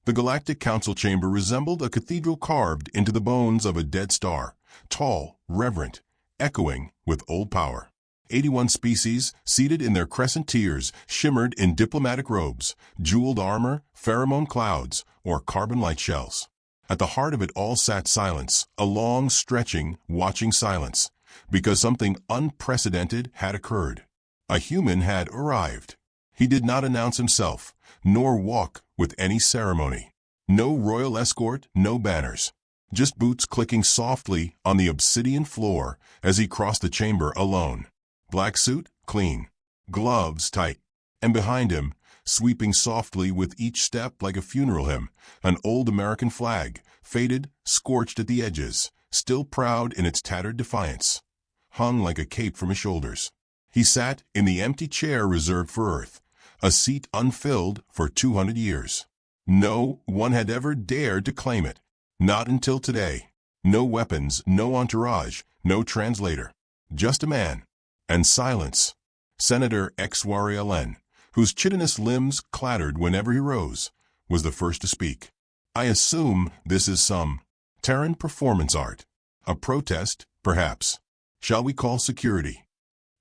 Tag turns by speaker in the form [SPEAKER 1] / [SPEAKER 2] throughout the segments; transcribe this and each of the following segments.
[SPEAKER 1] The Galactic Council chamber resembled a cathedral carved into the bones of a dead star, tall, reverent, echoing with old power. 81 species, seated in their crescent tiers, shimmered in diplomatic robes, jeweled armor, pheromone clouds, or carbon light shells. At the heart of it all sat silence, a long, stretching, watching silence, because something unprecedented had occurred. A human had arrived. He did not announce himself, nor walk with any ceremony. No royal escort, no banners. Just boots clicking softly on the obsidian floor as he crossed the chamber alone. Black suit, clean. Gloves, tight. And behind him, sweeping softly with each step like a funeral hymn, an old American flag, faded, scorched at the edges, still proud in its tattered defiance, hung like a cape from his shoulders. He sat in the empty chair reserved for Earth, a seat unfilled for 200 years. No one had ever dared to claim it. Not until today. No weapons, no entourage, no translator. Just a man. And silence. Senator XYRLN, whose chitinous limbs clattered whenever he rose, was the first to speak. I assume this is some Terran performance art. A protest, perhaps. Shall we call security?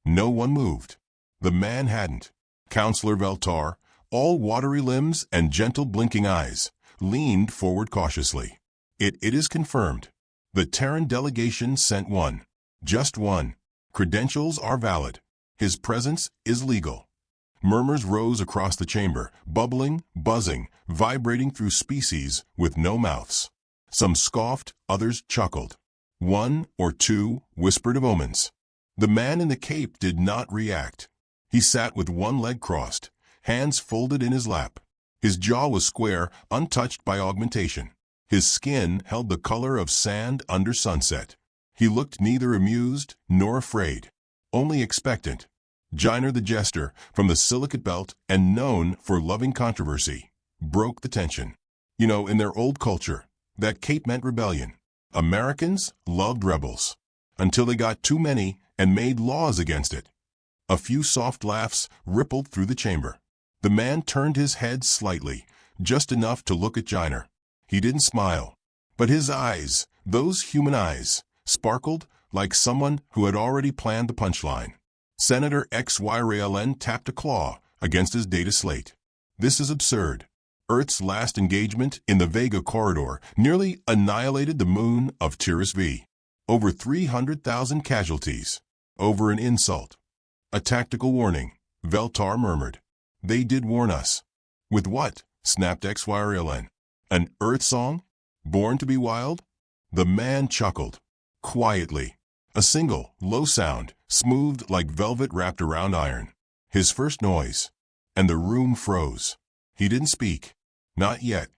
[SPEAKER 1] No one moved. The man hadn't. Counselor Veltar, all watery limbs and gentle blinking eyes, leaned forward cautiously. It is confirmed. The Terran delegation sent one. Just one. Credentials are valid. His presence is legal. Murmurs rose across the chamber, bubbling, buzzing, vibrating through species with no mouths. Some scoffed, others chuckled. One or two whispered of omens. The man in the cape did not react. He sat with one leg crossed, hands folded in his lap. His jaw was square, untouched by augmentation. His skin held the color of sand under sunset. He looked neither amused nor afraid, only expectant. Jiner the Jester, from the Silicate Belt and known for loving controversy, broke the tension. You know, in their old culture, that cape meant rebellion. Americans loved rebels, until they got too many and made laws against it. A few soft laughs rippled through the chamber. The man turned his head slightly, just enough to look at Jiner. He didn't smile, but his eyes, those human eyes, sparkled like someone who had already planned the punchline. Senator XYRLN tapped a claw against his data slate. This is absurd. Earth's last engagement in the Vega corridor nearly annihilated the moon of Tiris V. Over 300,000 casualties. Over an insult. A tactical warning, Veltar murmured. They did warn us. With what? Snapped XYRLN. An Earth song? Born to be wild? The man chuckled. Quietly. A single, low sound, smoothed like velvet wrapped around iron. His first noise. And the room froze. He didn't speak. Not yet.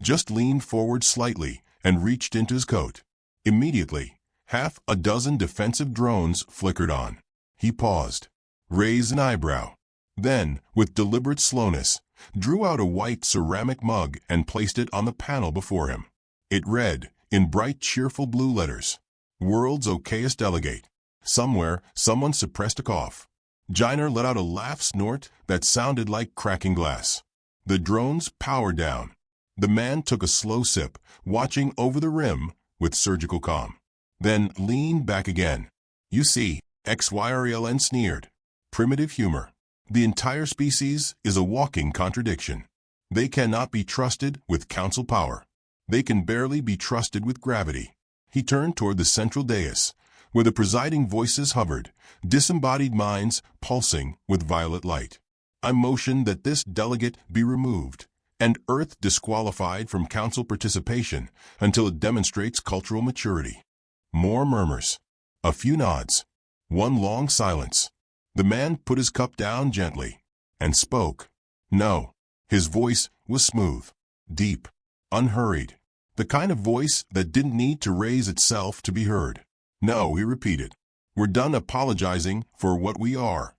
[SPEAKER 1] Just leaned forward slightly and reached into his coat. Immediately, half a dozen defensive drones flickered on. He paused. Raised an eyebrow. Then, with deliberate slowness, drew out a white ceramic mug and placed it on the panel before him. It read, in bright, cheerful blue letters, World's Okayest Delegate. Somewhere, someone suppressed a cough. Jiner let out a laugh snort that sounded like cracking glass. The drones powered down. The man took a slow sip, watching over the rim with surgical calm. Then leaned back again. You see, XYRLN sneered. Primitive humor. The entire species is a walking contradiction. They cannot be trusted with council power. They can barely be trusted with gravity. He turned toward the central dais, where the presiding voices hovered, disembodied minds pulsing with violet light. I motion that this delegate be removed, and Earth disqualified from council participation until it demonstrates cultural maturity. More murmurs. A few nods. One long silence. The man put his cup down gently and spoke. No. His voice was smooth, deep, unhurried. The kind of voice that didn't need to raise itself to be heard. No, he repeated. We're done apologizing for what we are.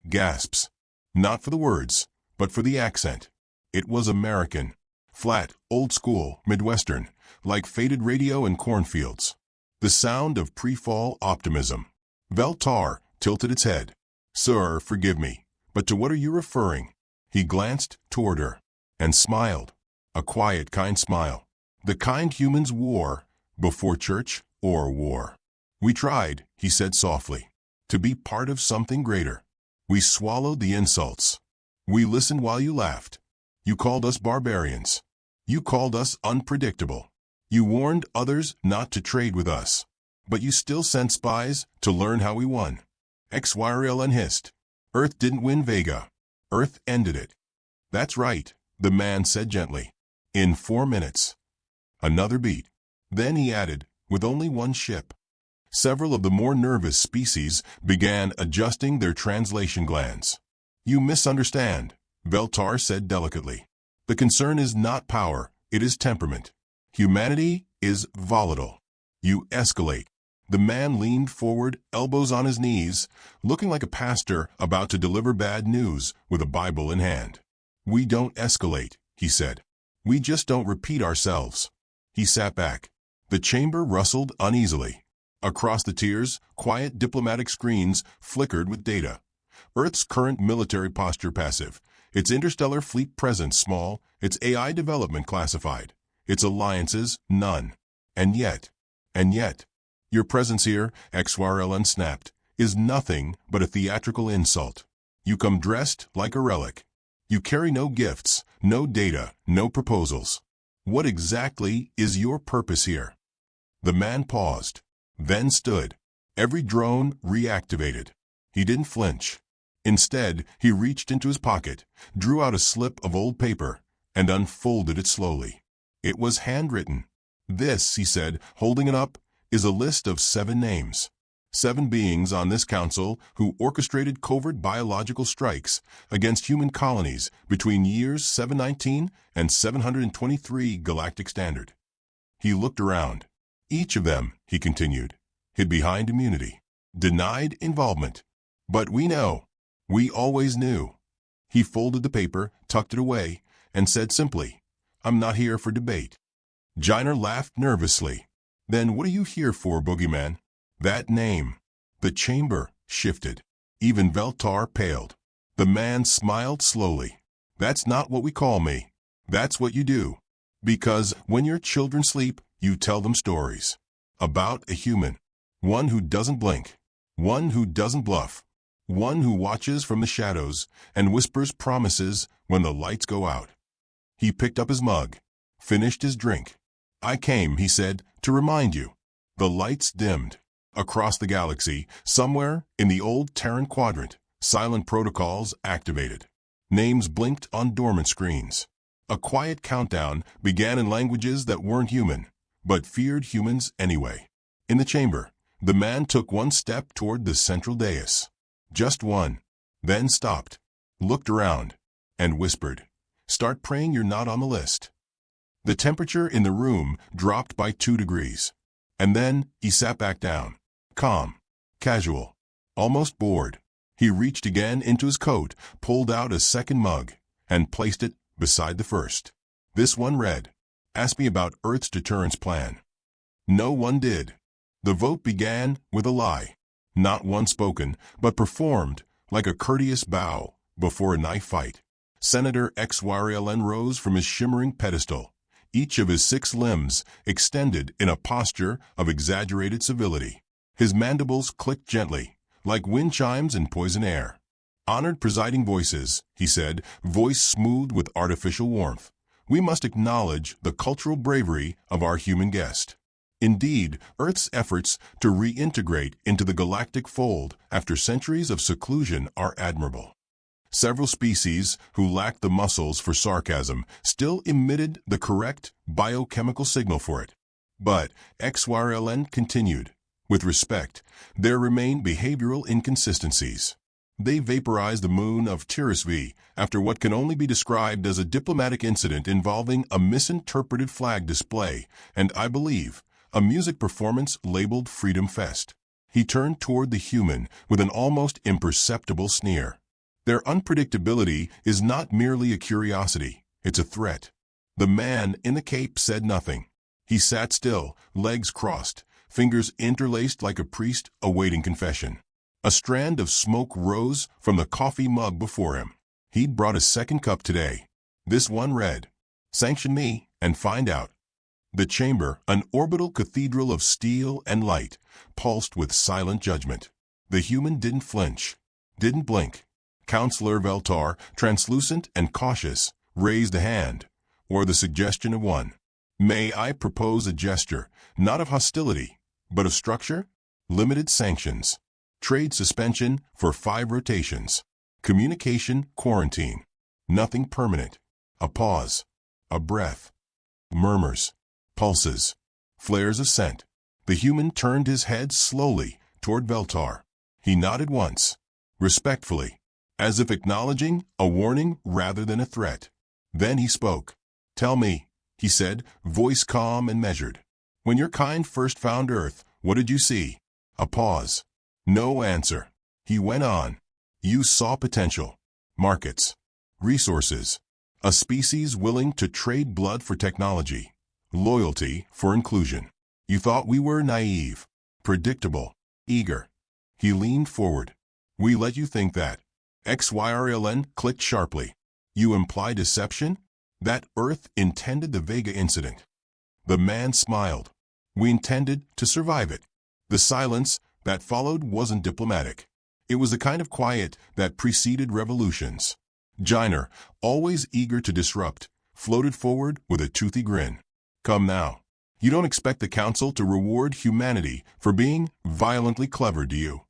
[SPEAKER 1] Gasps. Not for the words, but for the accent. It was American. Flat, old school, Midwestern, like faded radio in cornfields. The sound of pre-fall optimism. Veltar tilted its head. Sir, forgive me, but to what are you referring? He glanced toward her and smiled. A quiet, kind smile. The kind humans wore before church or war. We tried, he said softly, to be part of something greater. We swallowed the insults. We listened while you laughed. You called us barbarians. You called us unpredictable. You warned others not to trade with us. But you still sent spies to learn how we won. XYRL hissed. Earth didn't win Vega. Earth ended it. That's right, the man said gently. In 4 minutes. Another beat. Then he added, with only one ship. Several of the more nervous species began adjusting their translation glands. You misunderstand, Veltar said delicately. The concern is not power, it is temperament. Humanity is volatile. You escalate. The man leaned forward, elbows on his knees, looking like a pastor about to deliver bad news with a Bible in hand. We don't escalate, he said. We just don't repeat ourselves. He sat back. The chamber rustled uneasily. Across the tiers, quiet diplomatic screens flickered with data. Earth's current military posture passive. Its interstellar fleet presence small. Its AI development classified. Its alliances none. And yet, your presence here, XYRLN snapped, is nothing but a theatrical insult. You come dressed like a relic. You carry no gifts, no data, no proposals. What exactly is your purpose here? The man paused, then stood. Every drone reactivated. He didn't flinch. Instead, he reached into his pocket, drew out a slip of old paper, and unfolded it slowly. It was handwritten. This, he said, holding it up, is a list of 7 names. 7 beings on this council who orchestrated covert biological strikes against human colonies between years 719 and 723 Galactic Standard. He looked around. Each of them, he continued, hid behind immunity, denied involvement. But we know. We always knew. He folded the paper, tucked it away, and said simply, I'm not here for debate. Jiner laughed nervously. Then what are you here for, Boogeyman? That name. The chamber shifted. Even Veltar paled. The man smiled slowly. That's not what we call me. That's what you do. Because when your children sleep, you tell them stories. About a human. One who doesn't blink. One who doesn't bluff. One who watches from the shadows and whispers promises when the lights go out. He picked up his mug. Finished his drink. I came, he said, to remind you. The lights dimmed. Across the galaxy, somewhere in the old Terran quadrant, silent protocols activated. Names blinked on dormant screens. A quiet countdown began in languages that weren't human, but feared humans anyway. In the chamber, the man took one step toward the central dais. Just one. Then stopped, looked around, and whispered, Start praying you're not on the list. The temperature in the room dropped by 2 degrees. And then he sat back down. Calm, casual, almost bored. He reached again into his coat, pulled out a second mug, and placed it beside the first. This one read, Ask me about Earth's deterrence plan. No one did. The vote began with a lie. Not one spoken, but performed like a courteous bow before a knife fight. Senator XYRLN rose from his shimmering pedestal, each of his 6 limbs extended in a posture of exaggerated civility. His mandibles clicked gently, like wind chimes in poison air. Honored presiding voices, he said, voice smooth with artificial warmth. We must acknowledge the cultural bravery of our human guest. Indeed, Earth's efforts to reintegrate into the galactic fold after centuries of seclusion are admirable. Several species who lacked the muscles for sarcasm still emitted the correct biochemical signal for it. But XYRLN continued. With respect, there remain behavioral inconsistencies. They vaporized the moon of Tiris V after what can only be described as a diplomatic incident involving a misinterpreted flag display and, I believe, a music performance labeled Freedom Fest. He turned toward the human with an almost imperceptible sneer. Their unpredictability is not merely a curiosity, it's a threat. The man in the cape said nothing. He sat still, legs crossed, fingers interlaced like a priest awaiting confession. A strand of smoke rose from the coffee mug before him. He'd brought a second cup today. This one read, Sanction me and find out. The chamber, an orbital cathedral of steel and light, pulsed with silent judgment. The human didn't flinch, didn't blink. Counselor Veltar, translucent and cautious, raised a hand, or the suggestion of one. May I propose a gesture, not of hostility, but of structure? Limited sanctions. Trade suspension for 5 rotations. Communication quarantine. Nothing permanent. A pause. A breath. Murmurs. Pulses. Flares of scent. The human turned his head slowly toward Veltar. He nodded once, respectfully, as if acknowledging a warning rather than a threat. Then he spoke. Tell me, he said, voice calm and measured. When your kind first found Earth, what did you see? A pause. No answer. He went on. You saw potential. Markets. Resources. A species willing to trade blood for technology. Loyalty for inclusion. You thought we were naive, predictable, eager. He leaned forward. We let you think that. XYRLN clicked sharply. You imply deception? That Earth intended the Vega incident. The man smiled. We intended to survive it. The silence that followed wasn't diplomatic. It was the kind of quiet that preceded revolutions. Jiner, always eager to disrupt, floated forward with a toothy grin. Come now. You don't expect the Council to reward humanity for being violently clever, do you?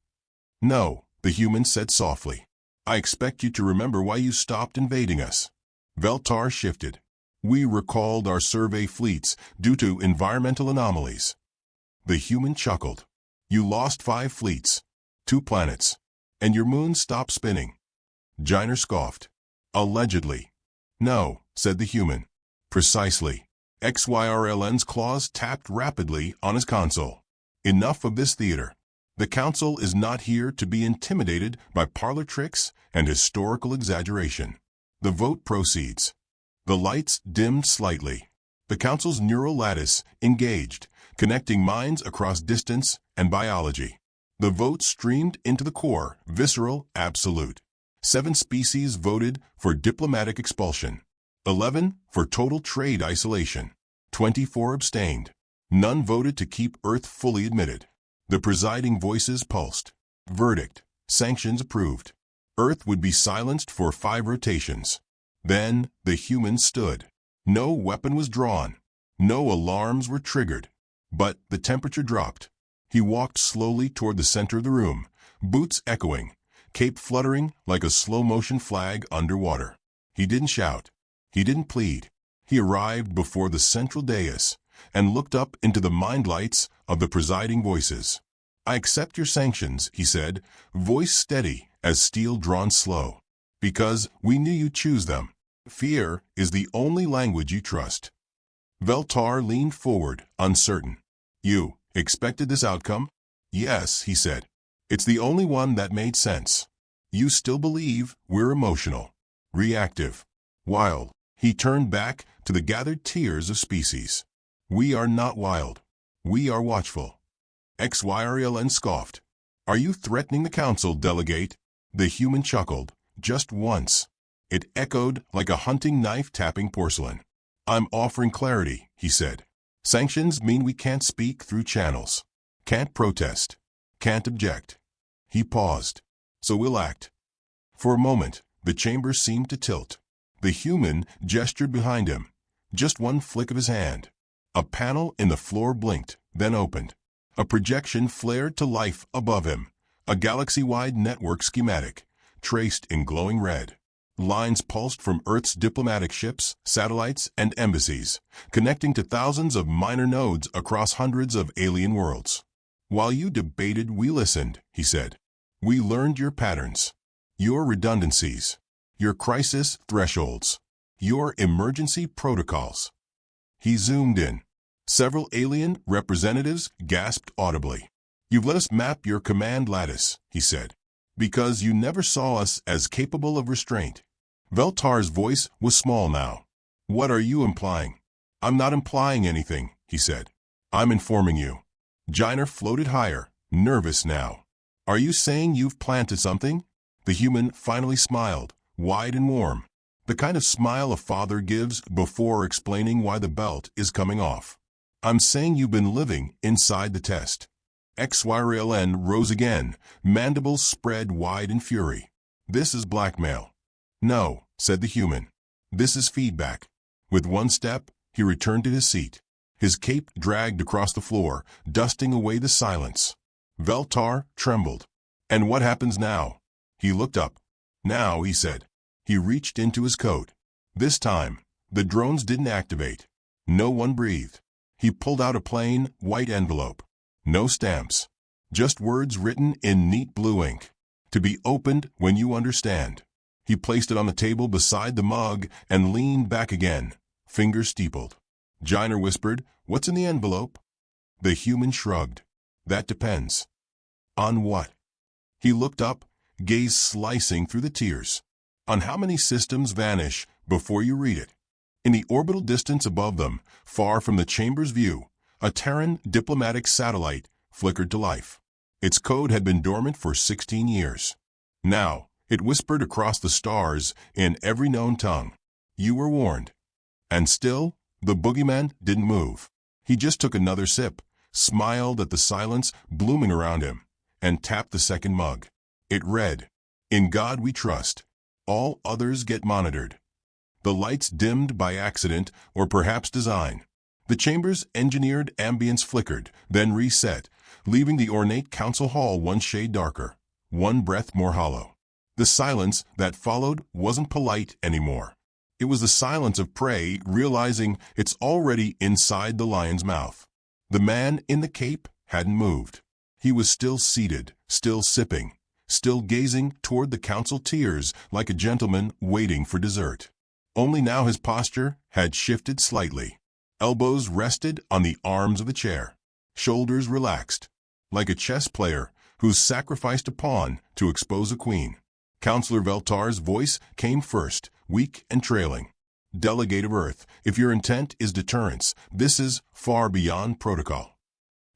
[SPEAKER 1] No, the human said softly. I expect you to remember why you stopped invading us. Veltar shifted. We recalled our survey fleets due to environmental anomalies. The human chuckled. You lost 5 fleets, 2 planets, and your moon stopped spinning. Jiner scoffed. Allegedly. No, said the human. Precisely. XYRLN's claws tapped rapidly on his console. Enough of this theater. The Council is not here to be intimidated by parlor tricks and historical exaggeration. The vote proceeds. The lights dimmed slightly. The Council's neural lattice engaged, connecting minds across distance and biology. The vote streamed into the core, visceral, absolute. 7 species voted for diplomatic expulsion. 11 for total trade isolation. 24 abstained. None voted to keep Earth fully admitted. The presiding voices pulsed. Verdict. Sanctions approved. Earth would be silenced for 5 rotations. Then the humans stood. No weapon was drawn. No alarms were triggered. But the temperature dropped. He walked slowly toward the center of the room, boots echoing, cape fluttering like a slow-motion flag underwater. He didn't shout. He didn't plead. He arrived before the central dais and looked up into the mind lights of the presiding voices. I accept your sanctions, he said, voice steady as steel drawn slow. Because we knew you'd choose them. Fear is the only language you trust. Veltar leaned forward, uncertain. You expected this outcome? Yes, he said. It's the only one that made sense. You still believe we're emotional, reactive, wild. He turned back to the gathered tiers of species. We are not wild. We are watchful. XYRLN scoffed. Are you threatening the Council, delegate? The human chuckled, just once. It echoed like a hunting knife tapping porcelain. I'm offering clarity, he said. Sanctions mean we can't speak through channels. Can't protest. Can't object. He paused. So we'll act. For a moment, the chamber seemed to tilt. The human gestured behind him. Just one flick of his hand. A panel in the floor blinked, then opened. A projection flared to life above him. A galaxy-wide network schematic, traced in glowing red. Lines pulsed from Earth's diplomatic ships, satellites, and embassies, connecting to thousands of minor nodes across hundreds of alien worlds. While you debated, we listened, he said. We learned your patterns, your redundancies, your crisis thresholds, your emergency protocols. He zoomed in. Several alien representatives gasped audibly. You've let us map your command lattice, he said, because you never saw us as capable of restraint. Veltar's voice was small now. What are you implying? I'm not implying anything, he said. I'm informing you. Jiner floated higher, nervous now. Are you saying you've planted something? The human finally smiled, wide and warm. The kind of smile a father gives before explaining why the belt is coming off. I'm saying you've been living inside the test. XYRLN rose again, mandibles spread wide in fury. This is blackmail. No, said the human. This is feedback. With one step, he returned to his seat. His cape dragged across the floor, dusting away the silence. Veltar trembled. And what happens now? He looked up. Now, he said. He reached into his coat. This time, the drones didn't activate. No one breathed. He pulled out a plain, white envelope. No stamps. Just words written in neat blue ink. To be opened when you understand. He placed it on the table beside the mug and leaned back again, fingers steepled. Jiner whispered, "What's in the envelope?" The human shrugged. "That depends." On what? He looked up, gaze slicing through the tears. On how many systems vanish before you read it. In the orbital distance above them, far from the chamber's view, a Terran diplomatic satellite flickered to life. Its code had been dormant for 16 years. Now, it whispered across the stars in every known tongue. You were warned. And still, the boogeyman didn't move. He just took another sip, smiled at the silence blooming around him, and tapped the second mug. It read, "In God we trust. All others get monitored." The lights dimmed by accident or perhaps design. The chamber's engineered ambience flickered, then reset, leaving the ornate council hall one shade darker, one breath more hollow. The silence that followed wasn't polite anymore. It was the silence of prey realizing it's already inside the lion's mouth. The man in the cape hadn't moved. He was still seated, still sipping, still gazing toward the council tiers like a gentleman waiting for dessert. Only now his posture had shifted slightly. Elbows rested on the arms of the chair. Shoulders relaxed, like a chess player who's sacrificed a pawn to expose a queen. Counselor Veltar's voice came first, weak and trailing. "Delegate of Earth, if your intent is deterrence, this is far beyond protocol."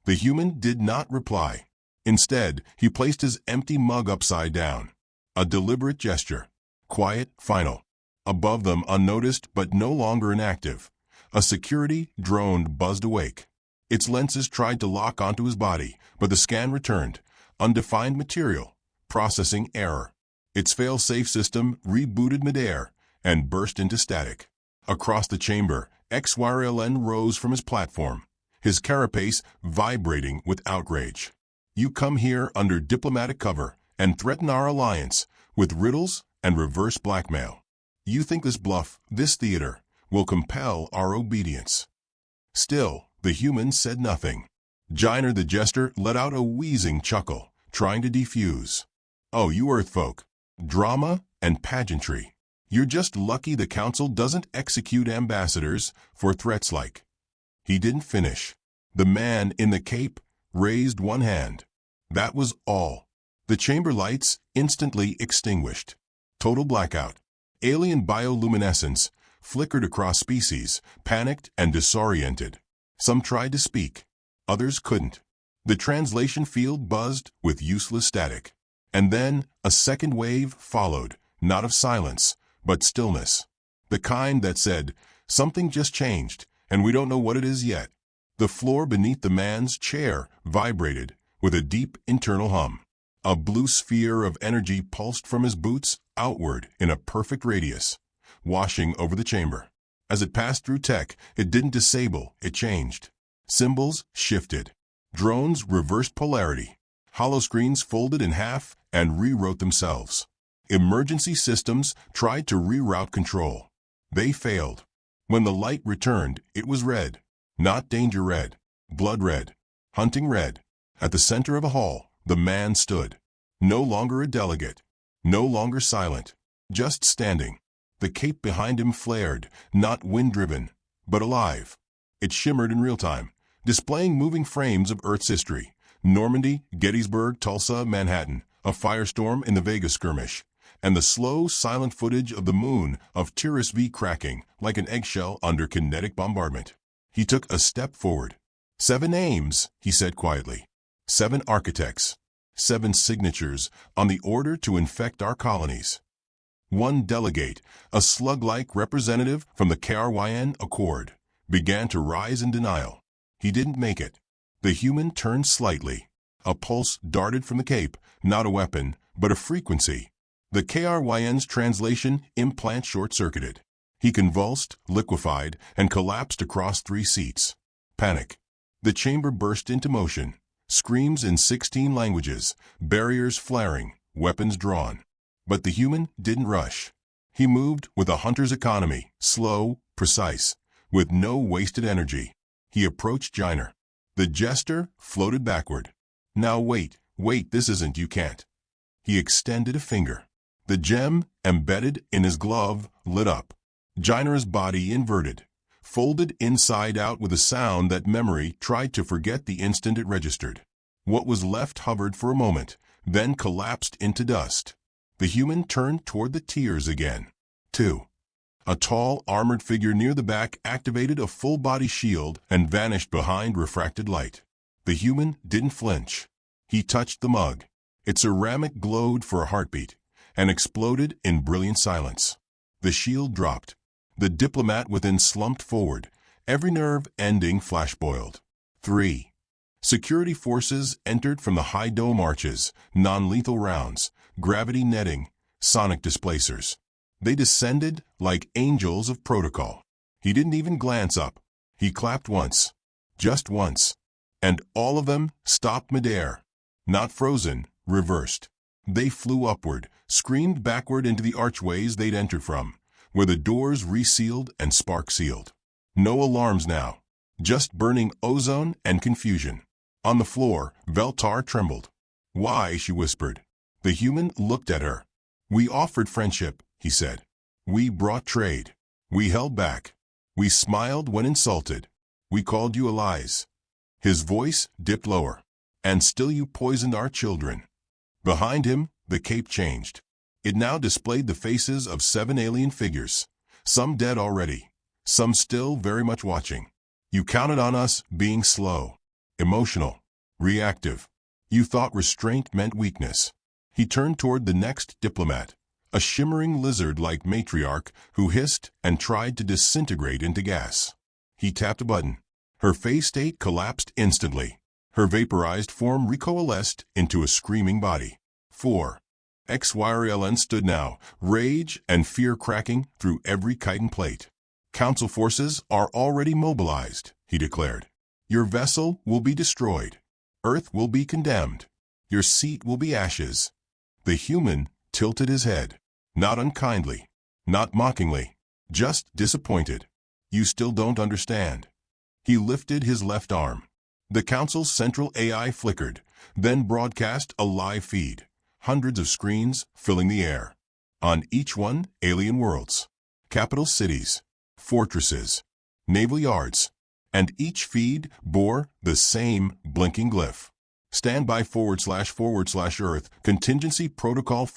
[SPEAKER 1] The human did not reply. Instead, he placed his empty mug upside down. A deliberate gesture. Quiet, final. Above them, unnoticed but no longer inactive, a security drone buzzed awake. Its lenses tried to lock onto his body, but the scan returned. Undefined material. Processing error. Its fail-safe system rebooted midair and burst into static. Across the chamber, XYRLN rose from his platform, his carapace vibrating with outrage. "You come here under diplomatic cover and threaten our alliance with riddles and reverse blackmail. You think this bluff, this theater, will compel our obedience." Still, the human said nothing. Jiner the jester let out a wheezing chuckle, trying to defuse. "Oh, you Earthfolk. Drama and pageantry. You're just lucky the council doesn't execute ambassadors for threats like." He didn't finish. The man in the cape raised one hand. That was all. The chamber lights instantly extinguished. Total blackout. Alien bioluminescence flickered across species, panicked and disoriented. Some tried to speak. Others couldn't. The translation field buzzed with useless static. And then a second wave followed, not of silence, but stillness. The kind that said, "Something just changed, and we don't know what it is yet." The floor beneath the man's chair vibrated with a deep internal hum. A blue sphere of energy pulsed from his boots outward in a perfect radius, washing over the chamber. As it passed through tech, it didn't disable, it changed. Symbols shifted. Drones reversed polarity. Holoscreens folded in half and rewrote themselves. Emergency systems tried to reroute control. They failed. When the light returned, it was red. Not danger red. Blood red. Hunting red. At the center of a hall, the man stood. No longer a delegate. No longer silent. Just standing. The cape behind him flared, not wind-driven, but alive. It shimmered in real time, displaying moving frames of Earth's history. Normandy, Gettysburg, Tulsa, Manhattan, a firestorm in the Vegas skirmish, and the slow, silent footage of the moon of Tiris V cracking like an eggshell under kinetic bombardment. He took a step forward. 7 names, he said quietly. 7 architects. 7 signatures on the order to infect our colonies. One delegate, a slug-like representative from the KRYN Accord, began to rise in denial. He didn't make it. The human turned slightly. A pulse darted from the cape, not a weapon, but a frequency. The KRYN's translation implant short-circuited. He convulsed, liquefied, and collapsed across 3 seats. Panic. The chamber burst into motion. Screams in 16 languages, barriers flaring, weapons drawn. But the human didn't rush. He moved with a hunter's economy, slow, precise, with no wasted energy. He approached Jiner. The jester floated backward. Now wait, this isn't, you can't. He extended a finger. The gem, embedded in his glove, lit up. Jiner's body inverted, folded inside out with a sound that memory tried to forget the instant it registered. What was left hovered for a moment, then collapsed into dust. The human turned toward the tiers again. 2. A tall, armored figure near the back activated a full-body shield and vanished behind refracted light. The human didn't flinch. He touched the mug. Its ceramic glowed for a heartbeat and exploded in brilliant silence. The shield dropped. The diplomat within slumped forward, every nerve ending flash-boiled. 3. Security forces entered from the high dome arches, non-lethal rounds, gravity netting, sonic displacers. They descended like angels of protocol. He didn't even glance up. He clapped once. Just once. And all of them stopped midair. Not frozen, reversed. They flew upward, screamed backward into the archways they'd entered from, where the doors resealed and spark-sealed. No alarms now. Just burning ozone and confusion. On the floor, Veltar trembled. "Why?" she whispered. The human looked at her. "We offered friendship," he said. "We brought trade. We held back. We smiled when insulted. We called you allies." His voice dipped lower. "And still you poisoned our children." Behind him, the cape changed. It now displayed the faces of 7 alien figures, some dead already, some still very much watching. "You counted on us being slow, emotional, reactive. You thought restraint meant weakness." He turned toward the next diplomat, a shimmering lizard-like matriarch who hissed and tried to disintegrate into gas. He tapped a button. Her phase state collapsed instantly. Her vaporized form recoalesced into a screaming body. 4. XYRLN stood now, rage and fear cracking through every chitin plate. "Council forces are already mobilized," he declared. "Your vessel will be destroyed. Earth will be condemned. Your seat will be ashes." The human tilted his head. Not unkindly, not mockingly, just disappointed. "You still don't understand." He lifted his left arm. The Council's central AI flickered, then broadcast a live feed. Hundreds of screens filling the air. On each one, alien worlds, capital cities, fortresses, naval yards, and each feed bore the same blinking glyph. "Standby // Earth, contingency protocol /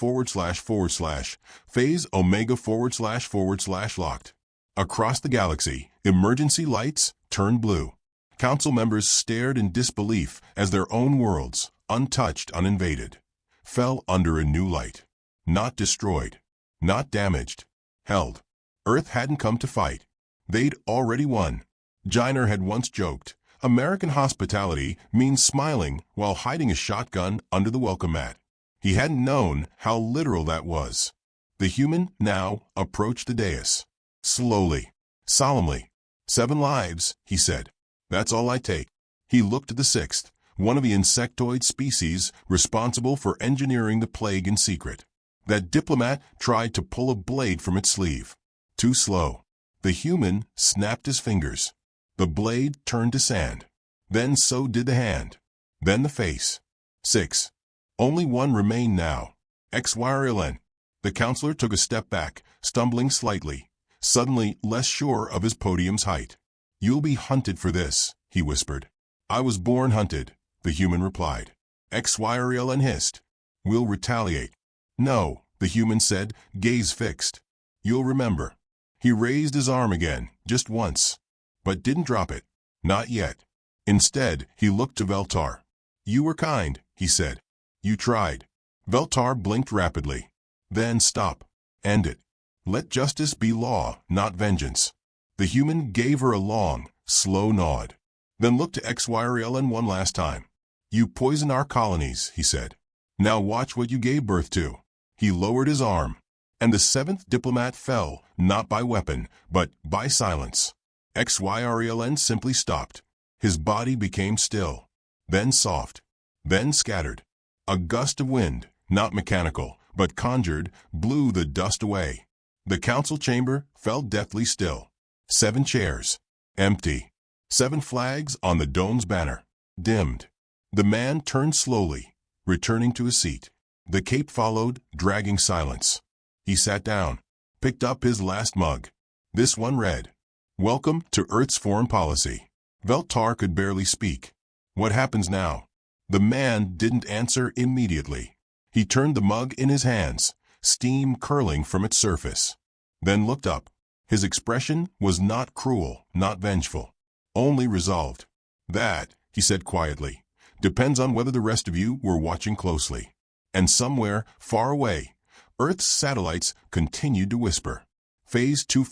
[SPEAKER 1] phase Omega / locked." Across the galaxy, emergency lights turned blue. Council members stared in disbelief as their own worlds, untouched, uninvaded, fell under a new light. Not destroyed, not damaged, held. Earth hadn't come to fight. They'd already won. Jiner had once joked, "American hospitality means smiling while hiding a shotgun under the welcome mat." He hadn't known how literal that was. The human now approached the dais. Slowly, solemnly. "7 lives," he said. "That's all I take." He looked at the 6th, one of the insectoid species responsible for engineering the plague in secret. That diplomat tried to pull a blade from its sleeve. Too slow. The human snapped his fingers. The blade turned to sand. Then so did the hand. Then the face. 6. Only one remained now. XYRLN. The counselor took a step back, stumbling slightly, suddenly less sure of his podium's height. "You'll be hunted for this," he whispered. "I was born hunted," the human replied. XYRLN hissed. "We'll retaliate." "No," the human said, gaze fixed. "You'll remember." He raised his arm again, just once, but didn't drop it. Not yet. Instead, he looked to Veltar. "You were kind," he said. "You tried." Veltar blinked rapidly. "Then stop." End it. Let justice be law, not vengeance. The human gave her a long, slow nod, then looked to XYRLN one last time. You poison our colonies, he said. Now watch what you gave birth to. He lowered his arm, and the seventh diplomat fell, not by weapon, but by silence. XYRLN simply stopped. His body became still, then soft, then scattered. A gust of wind, not mechanical, but conjured, blew the dust away. The council chamber fell deathly still. 7 chairs, empty. 7 flags on the dome's banner, dimmed. The man turned slowly, returning to his seat. The cape followed, dragging silence. He sat down, picked up his last mug. This one read, "Welcome to Earth's foreign policy." Veltar could barely speak. What happens now? The man didn't answer immediately. He turned the mug in his hands, steam curling from its surface. Then looked up. His expression was not cruel, not vengeful, only resolved. "That," he said quietly, "depends on whether the rest of you were watching closely." And somewhere, far away, Earth's satellites continued to whisper. Phase 2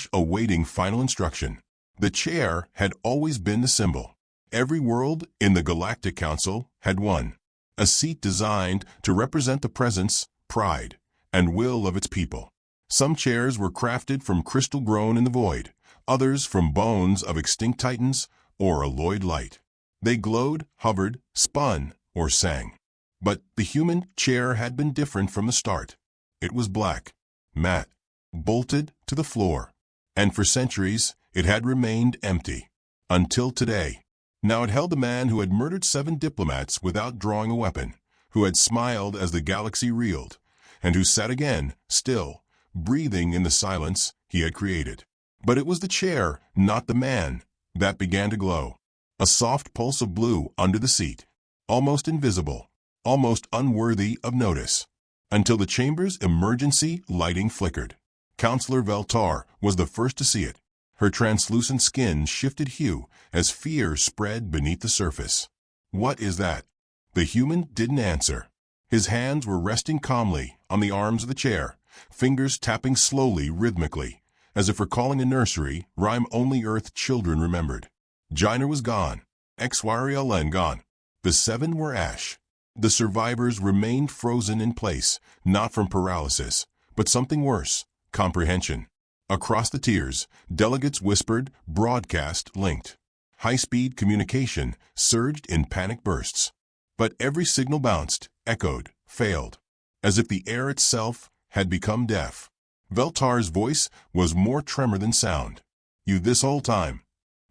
[SPEAKER 1] / awaiting final instruction. The chair had always been the symbol. Every world in the Galactic Council had one. A seat designed to represent the presence, pride, and will of its people. Some chairs were crafted from crystal grown in the void, others from bones of extinct titans or alloyed light. They glowed, hovered, spun, or sang. But the human chair had been different from the start. It was black, matte, bolted to the floor, and for centuries it had remained empty. Until today. Now it held a man who had murdered 7 diplomats without drawing a weapon, who had smiled as the galaxy reeled, and who sat again, still, breathing in the silence he had created. But it was the chair, not the man, that began to glow. A soft pulse of blue under the seat, almost invisible, almost unworthy of notice, until the chamber's emergency lighting flickered. Counselor Veltar was the first to see it. Her translucent skin shifted hue as fear spread beneath the surface. "What is that?" The human didn't answer. His hands were resting calmly on the arms of the chair, fingers tapping slowly, rhythmically, as if recalling a nursery rhyme only Earth children remembered. Jiner was gone. XYRLN gone. The 7 were ash. The survivors remained frozen in place, not from paralysis, but something worse, comprehension. Across the tiers, delegates whispered, broadcast linked. High-speed communication surged in panic bursts. But every signal bounced, echoed, failed, as if the air itself had become deaf. Veltar's voice was more tremor than sound. "You this whole time."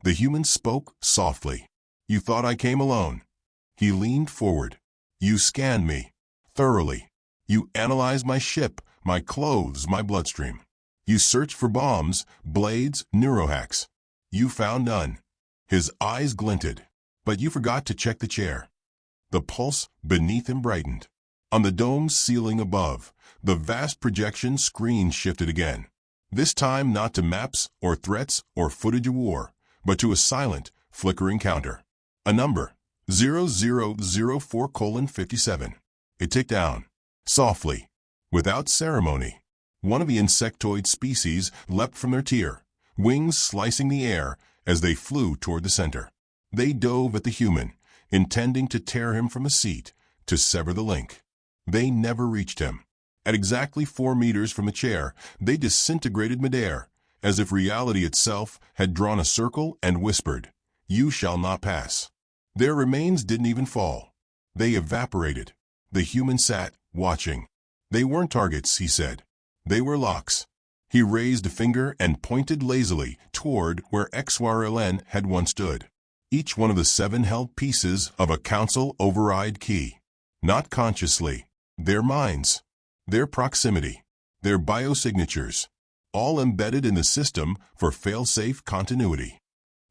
[SPEAKER 1] The human spoke softly. "You thought I came alone." He leaned forward. "You scanned me. Thoroughly. You analyzed my ship, my clothes, my bloodstream. You searched for bombs, blades, neurohacks. You found none." His eyes glinted. "But you forgot to check the chair." The pulse beneath him brightened. On the dome's ceiling above, the vast projection screen shifted again. This time not to maps or threats or footage of war, but to a silent, flickering counter. A number, 0004:57. It ticked down, softly, without ceremony. One of the insectoid species leapt from their tier, wings slicing the air as they flew toward the center. They dove at the human, intending to tear him from a seat, to sever the link. They never reached him. At exactly 4 meters from the chair, they disintegrated midair, as if reality itself had drawn a circle and whispered, "You shall not pass." Their remains didn't even fall. They evaporated. The human sat, watching. "They weren't targets," he said. "They were locks." He raised a finger and pointed lazily toward where XYRLN had once stood. Each one of the 7 held pieces of a council override key. Not consciously. Their minds. Their proximity. Their biosignatures. All embedded in the system for fail-safe continuity.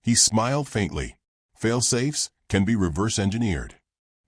[SPEAKER 1] He smiled faintly. Fail-safes can be reverse-engineered.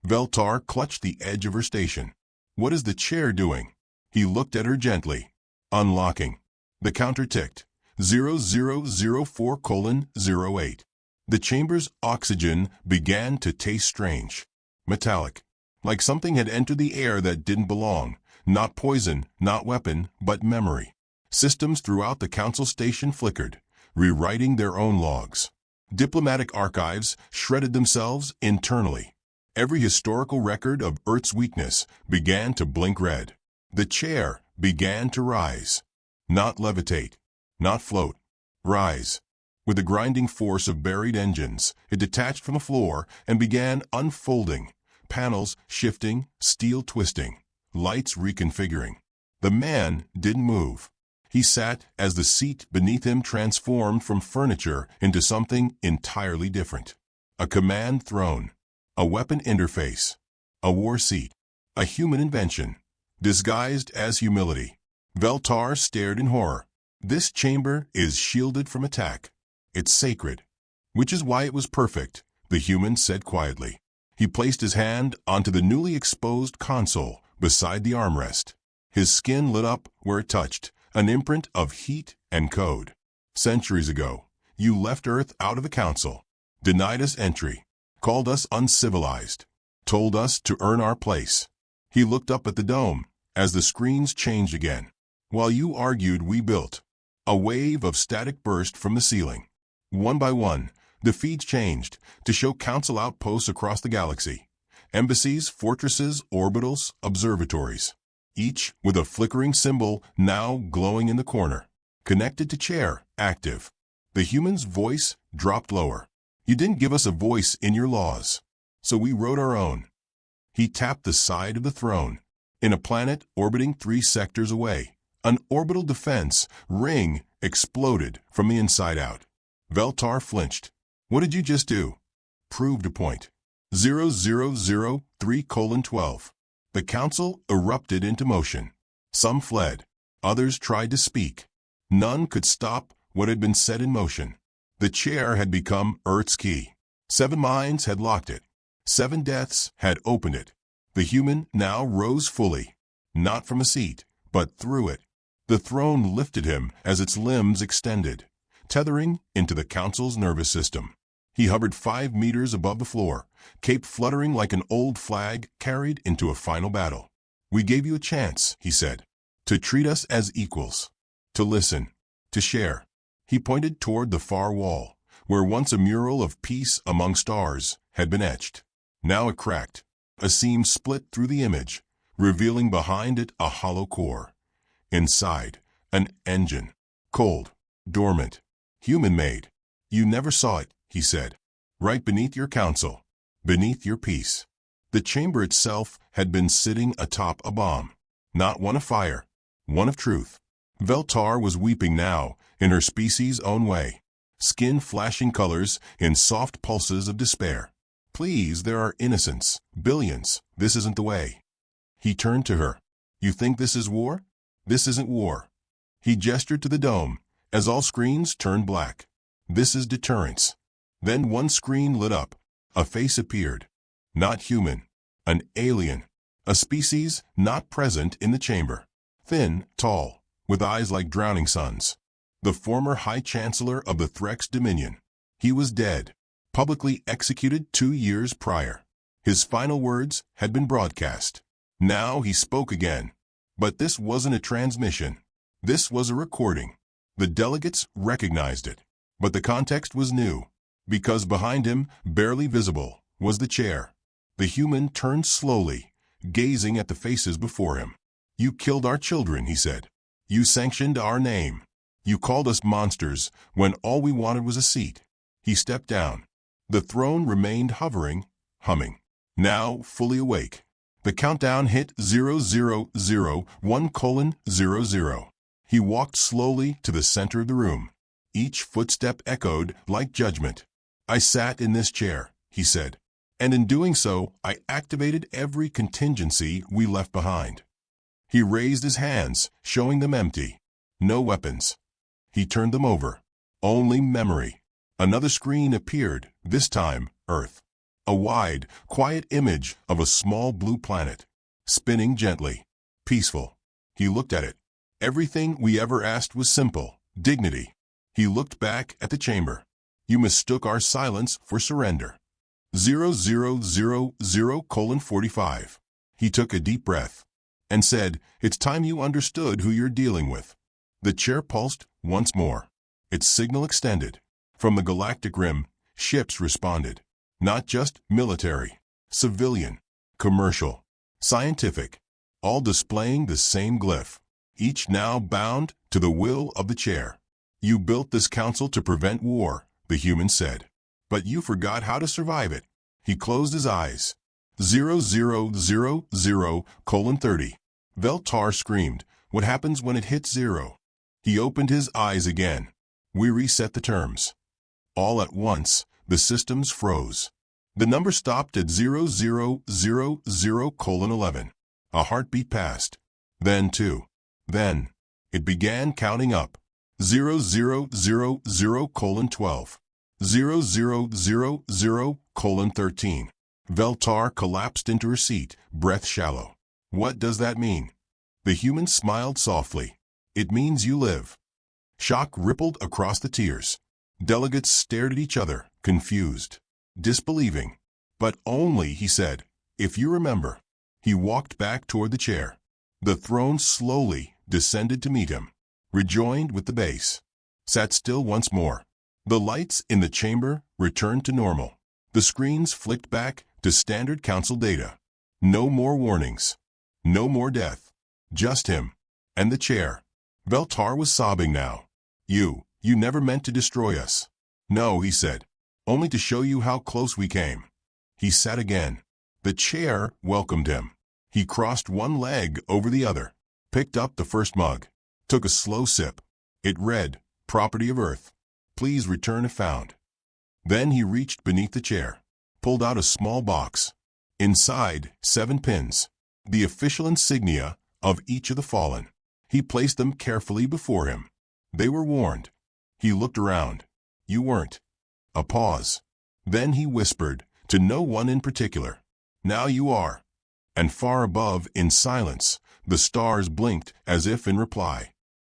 [SPEAKER 1] Veltar clutched the edge of her station. "What is the chair doing?" He looked at her gently. "Unlocking." The counter ticked. 0004:08. The chamber's oxygen began to taste strange. Metallic. Like something had entered the air that didn't belong, Not poison, not weapon, but memory. Systems throughout the council station flickered, rewriting their own logs. Diplomatic archives shredded themselves internally. Every historical record of Earth's weakness began to blink red. The chair began to rise. Not levitate, not float. Rise. With the grinding force of buried engines, it detached from the floor and began unfolding, panels shifting, steel twisting, lights reconfiguring. The man didn't move. He sat as the seat beneath him transformed from furniture into something entirely different. A command throne, a weapon interface, a war seat, a human invention, disguised as humility. Veltar stared in horror. This chamber is shielded from attack. It's sacred. Which is why it was perfect, the human said quietly. He placed his hand onto the newly exposed console beside the armrest. His skin lit up where it touched, an imprint of heat and code. Centuries ago, you left Earth out of the council, denied us entry, called us uncivilized, told us to earn our place. He looked up at the dome as the screens changed again. While you argued, we built. A wave of static burst from the ceiling. One by one, the feeds changed to show council outposts across the galaxy. Embassies, fortresses, orbitals, observatories. Each with a flickering symbol now glowing in the corner. Connected to chair, active. The human's voice dropped lower. You didn't give us a voice in your laws, so we wrote our own. He tapped the side of the throne. In a planet orbiting 3 sectors away, an orbital defense ring exploded from the inside out. Veltar flinched. What did you just do? Proved a point. 0003:12. The council erupted into motion. Some fled. Others tried to speak. None could stop what had been set in motion. The chair had become Earth's key. 7 minds had locked it. 7 deaths had opened it. The human now rose fully, not from a seat, but through it. The throne lifted him as its limbs extended, tethering into the council's nervous system. He hovered 5 meters above the floor, cape fluttering like an old flag carried into a final battle. We gave you a chance, he said, to treat us as equals, to listen, to share. He pointed toward the far wall, where once a mural of peace among stars had been etched. Now it cracked. A seam split through the image, revealing behind it a hollow core. Inside, an engine, cold, dormant, human-made. You never saw it, he said. Right beneath your council, beneath your peace. The chamber itself had been sitting atop a bomb. Not one of fire, one of truth. Veltar was weeping now, in her species' own way. Skin flashing colors in soft pulses of despair. Please, there are innocents, billions. This isn't the way. He turned to her. You think this is war? This isn't war. He gestured to the dome, as all screens turned black. This is deterrence. Then one screen lit up. A face appeared. Not human. An alien. A species not present in the chamber. Thin, tall, with eyes like drowning suns. The former High Chancellor of the Threx Dominion. He was dead. Publicly executed 2 years prior. His final words had been broadcast. Now he spoke again. But this wasn't a transmission. This was a recording. The delegates recognized it. But the context was new. Because behind him, barely visible, was the chair. The human turned slowly, gazing at the faces before him. You killed our children, he said. You sanctioned our name. You called us monsters when all we wanted was a seat. He stepped down. The throne remained hovering, humming. Now fully awake. The countdown hit 0001:00. He walked slowly to the center of the room. Each footstep echoed like judgment. I sat in this chair, he said. And in doing so, I activated every contingency we left behind. He raised his hands, showing them empty. No weapons. He turned them over. Only memory. Another screen appeared, this time Earth. A wide, quiet image of a small blue planet, spinning gently, peaceful. He looked at it. Everything we ever asked was simple, dignity. He looked back at the chamber. You mistook our silence for surrender. 0000:45. He took a deep breath. and said, "It's time you understood who you're dealing with." The chair pulsed once more. Its signal extended. From the galactic rim, ships responded. Not just military, civilian, commercial, scientific, all displaying the same glyph, each now bound to the will of the chair. "You built this council to prevent war," the human said. "But you forgot how to survive it." He closed his eyes. 0000:30. Veltar screamed, "What happens when it hits zero?" He opened his eyes again. "We reset the terms." All at once, the systems froze. The number stopped at 0000:11. A heartbeat passed. Then two. Then it began counting up. 0000:12. 0000:13. Veltar collapsed into her seat, breath shallow. "What does that mean?" The human smiled softly. "It means you live." Shock rippled across the tiers. Delegates stared at each other, confused, disbelieving. "But only," he said, "if you remember." He walked back toward the chair. The throne slowly descended to meet him, rejoined with the base. Sat still once more. The lights in the chamber returned to normal. The screens flicked back to standard council data. No more warnings. No more death. Just him. And the chair. Veltar was sobbing now. You never meant to destroy us." "No," he said. "Only to show you how close we came." He sat again. The chair welcomed him. He crossed one leg over the other, picked up the first mug, took a slow sip. It read, "Property of Earth. Please return if found." Then he reached beneath the chair, pulled out a small box. Inside, 7 pins, the official insignia of each of the fallen. He placed them carefully before him. They were warned. He looked around. "You weren't." A pause. Then he whispered, to no one in particular, "Now you are." And far above, in silence, the stars blinked as if in reply.